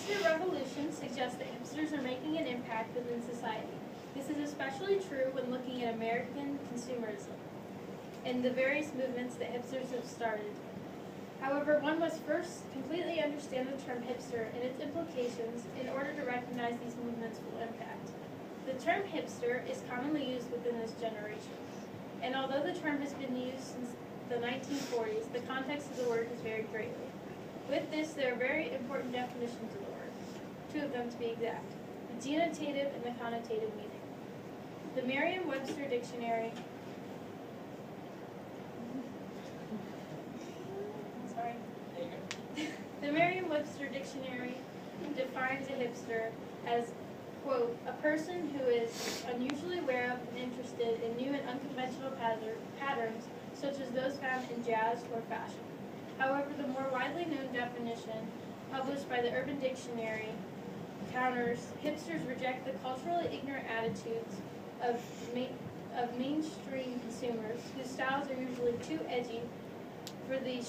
hipster revolution suggests that hipsters are making an impact within society. This is especially true when looking at American consumerism and the various movements that hipsters have started. However, one must first completely understand the term hipster and its implications in order to recognize these movements' full impact. The term hipster is commonly used within this generation, and although the term has been used since the 1940s, the context of the word has varied greatly. With this, there are very important definitions of the word, two of them to be exact: the denotative and the connotative meaning. The Merriam-Webster dictionary The Merriam-Webster dictionary defines a hipster as, quote, a person who is unusually aware of and interested in new and unconventional patterns, such as those found in jazz or fashion. However, the more widely known definition, published by the Urban Dictionary, counters hipsters reject the culturally ignorant attitudes of mainstream consumers, whose styles are usually too edgy for the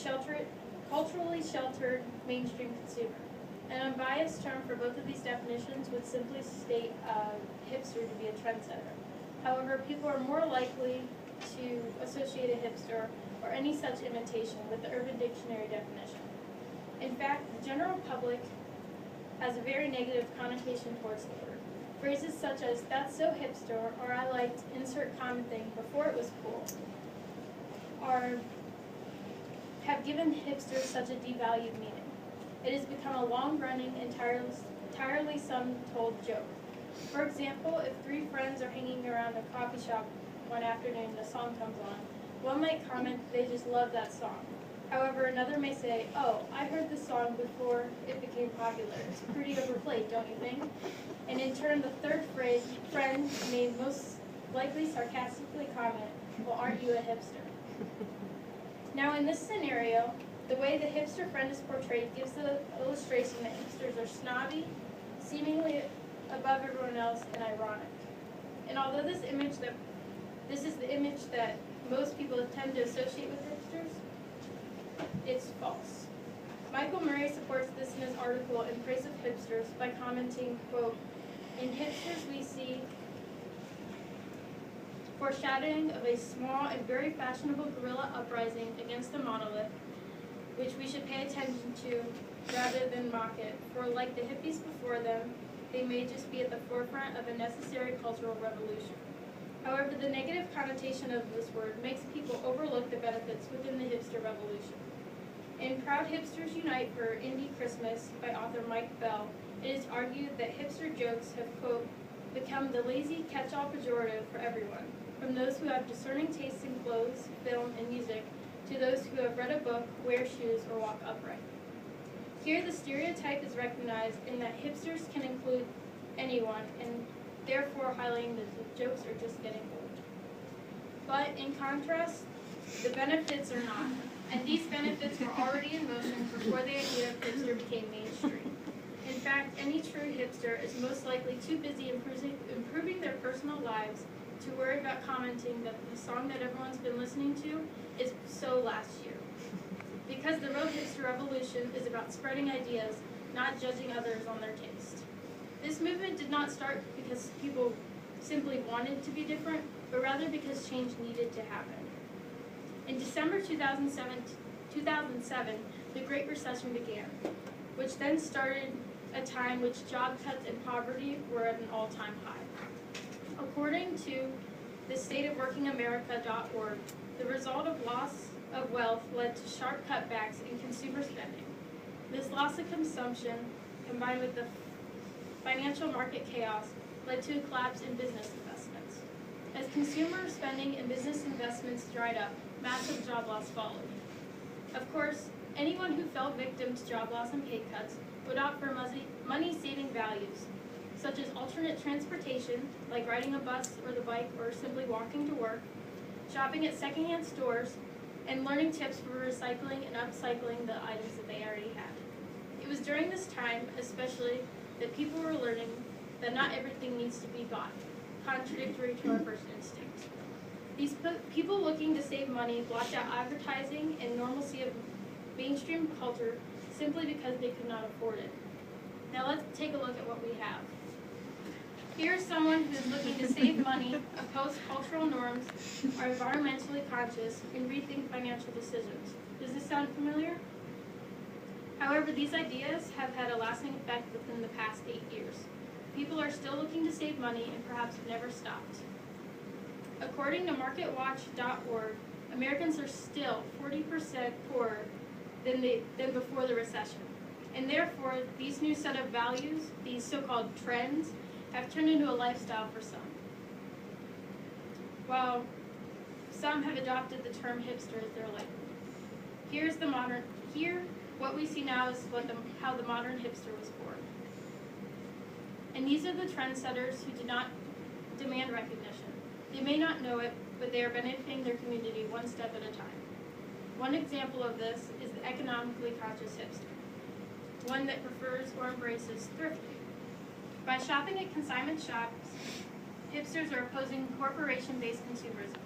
culturally sheltered mainstream consumer. An unbiased term for both of these definitions would simply state a hipster to be a trendsetter. However, people are more likely to associate a hipster or any such imitation with the Urban Dictionary definition. In fact, the general public has a very negative connotation towards the word. Phrases such as, "that's so hipster," or "I liked insert common thing before it was cool," have given hipsters such a devalued meaning. It has become a long-running, entirely some-told joke. For example, if three friends are hanging around a coffee shop one afternoon and a song comes on, one might comment they just love that song. However, another may say, "Oh, I heard this song before it became popular. It's pretty overplayed, don't you think?" And in turn, the third friend may most likely sarcastically comment, "Well, aren't you a hipster?" Now, in this scenario, the way the hipster friend is portrayed gives the illustration that hipsters are snobby, seemingly above everyone else, and ironic. And although this is the image that most people tend to associate with hipsters, it's false. Michael Murray supports this in his article in praise of hipsters by commenting, quote, "In hipsters we see foreshadowing of a small and very fashionable guerrilla uprising against the monolith, which we should pay attention to rather than mock it, for like the hippies before them, they may just be at the forefront of a necessary cultural revolution." However, the negative connotation of this word makes people overlook the benefits within the hipster revolution. In Proud Hipsters Unite for Indie Christmas by author Mike Bell, it is argued that hipster jokes have, quote, become the lazy catch-all pejorative for everyone, from those who have discerning tastes in clothes, film, and music, to those who have read a book, wear shoes, or walk upright. Here the stereotype is recognized in that hipsters can include anyone, and therefore highlighting that the jokes are just getting old. But in contrast, the benefits are not, and these benefits were already in motion before the idea of hipster became mainstream. In fact, any true hipster is most likely too busy improving their personal lives to worry about commenting that the song that everyone's been listening to is so last year. Because the real hipster revolution is about spreading ideas, not judging others on their taste. This movement did not start because people simply wanted to be different, but rather because change needed to happen. In December 2007, the Great Recession began, which then started a time which job cuts and poverty were at an all-time high. According to the stateofworkingamerica.org, the result of loss of wealth led to sharp cutbacks in consumer spending. This loss of consumption, combined with the financial market chaos, led to a collapse in business investments. As consumer spending and business investments dried up, massive job loss followed. Of course, anyone who fell victim to job loss and pay cuts would opt for money-saving values, such as alternate transportation, like riding a bus or the bike or simply walking to work, shopping at secondhand stores, and learning tips for recycling and upcycling the items that they already had. It was during this time, especially, that people were learning that not everything needs to be bought, contradictory to our first instinct. These people looking to save money blocked out advertising and normalcy of mainstream culture simply because they could not afford it. Now let's take a look at what we have. Here's someone who's looking to save money, oppose cultural norms, are environmentally conscious, and rethink financial decisions. Does this sound familiar? However, these ideas have had a lasting effect within the past 8 years. People are still looking to save money and perhaps have never stopped. According to MarketWatch.org, Americans are still 40% poorer than before the recession. And therefore, these new set of values, these so-called trends, have turned into a lifestyle for some. While some have adopted the term hipster as their label. What we see now is how the modern hipster was born. And these are the trendsetters who do not demand recognition. They may not know it, but they are benefiting their community one step at a time. One example of this is the economically conscious hipster, one that prefers or embraces thrifting. By shopping at consignment shops, hipsters are opposing corporation-based consumerism.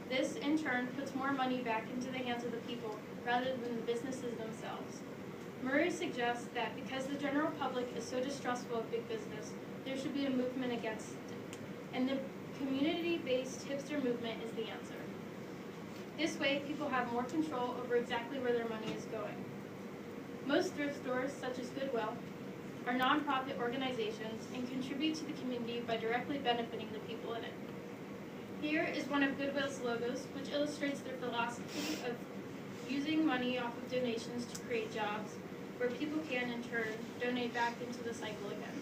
This, in turn, puts more money back into the hands of the people rather than the businesses themselves. Murray suggests that because the general public is so distrustful of big business, there should be a movement against it. And the community-based hipster movement is the answer. This way, people have more control over exactly where their money is going. Most thrift stores, such as Goodwill, are nonprofit organizations and contribute to the community by directly benefiting the people in it. Here is one of Goodwill's logos, which illustrates their philosophy of using money off of donations to create jobs, where people can, in turn, donate back into the cycle again.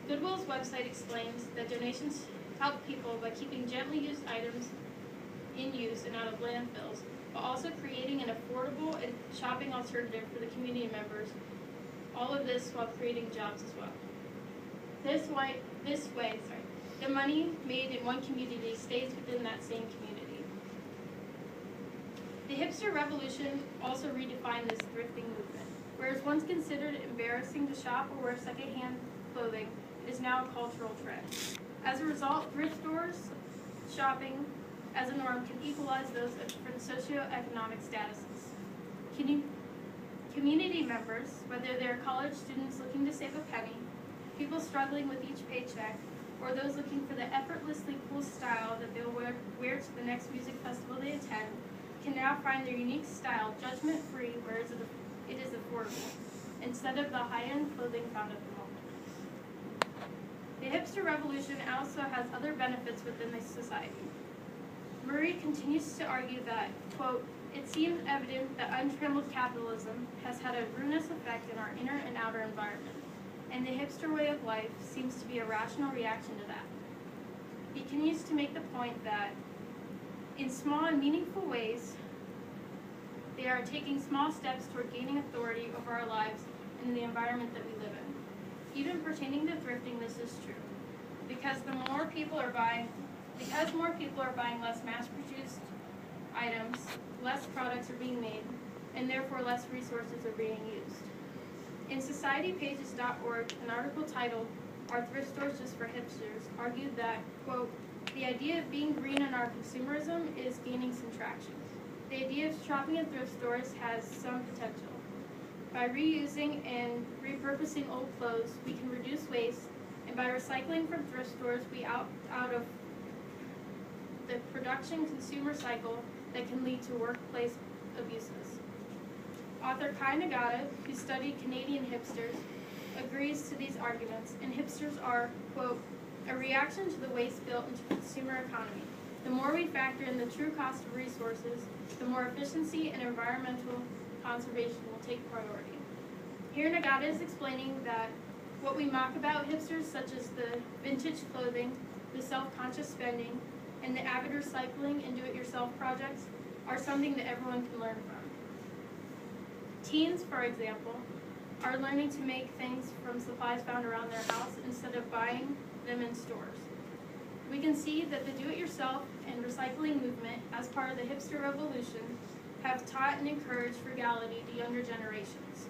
Goodwill's website explains that donations help people by keeping gently used items in use and out of landfills, while also creating an affordable and shopping alternative for the community members, all of this while creating jobs as well. This way, the money made in one community stays within that same community. The hipster revolution also redefined this thrifting movement. Whereas once considered embarrassing to shop or wear secondhand clothing, it is now a cultural trend. As a result, thrift stores shopping as a norm can equalize those of different socioeconomic statuses. Community members, whether they're college students looking to save a penny, people struggling with each paycheck, or those looking for the effortlessly cool style that they'll wear to the next music festival they attend, can now find their unique style judgment-free where it is affordable, instead of the high-end clothing found at the moment. The hipster revolution also has other benefits within the society. Murray continues to argue that, quote, it seems evident that untrammeled capitalism has had a ruinous effect in our inner and outer environment, and the hipster way of life seems to be a rational reaction to that. He continues to make the point that in small and meaningful ways, they are taking small steps toward gaining authority over our lives and the environment that we live in. Even pertaining to thrifting, this is true. Because more people are buying less mass-produced items, less products are being made, and therefore less resources are being used. In societypages.org, an article titled, Are Thrift Stores Just for Hipsters?, argued that, quote, the idea of being green in our consumerism is gaining some traction. The idea of shopping at thrift stores has some potential. By reusing and repurposing old clothes, we can reduce waste, and by recycling from thrift stores, we out of the production consumer cycle that can lead to workplace abuses. Author Kai Nagata, who studied Canadian hipsters, agrees to these arguments, and hipsters are, quote, a reaction to the waste built into the consumer economy. The more we factor in the true cost of resources, the more efficiency and environmental conservation will take priority. Here Nagata is explaining that what we mock about hipsters, such as the vintage clothing, the self-conscious spending, and the avid recycling and do-it-yourself projects, are something that everyone can learn from. Teens, for example, are learning to make things from supplies found around their house instead of buying them in stores. We can see that the do-it-yourself and recycling movement, as part of the hipster revolution, have taught and encouraged frugality to younger generations.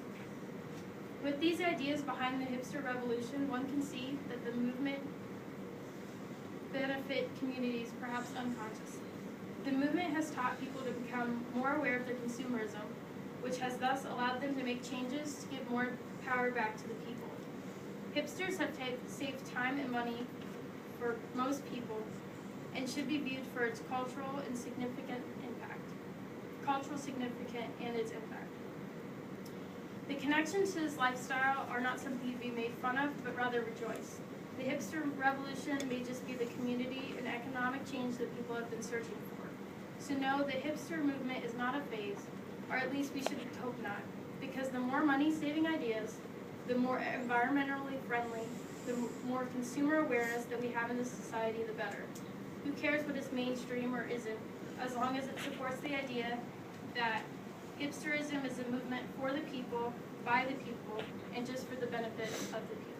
With these ideas behind the hipster revolution, one can see that the movement benefit communities perhaps unconsciously. The movement has taught people to become more aware of their consumerism, which has thus allowed them to make changes to give more power back to the people. Hipsters have saved time and money for most people and should be viewed for its cultural significance and its impact. The connections to this lifestyle are not something to be made fun of, but rather rejoice. The hipster revolution may just be the community and economic change that people have been searching for. So know the hipster movement is not a phase, or at least we should hope not, because the more money-saving ideas, the more environmentally friendly, the more consumer awareness that we have in this society, the better. Who cares what is mainstream or isn't, as long as it supports the idea that hipsterism is a movement for the people, by the people, and just for the benefit of the people.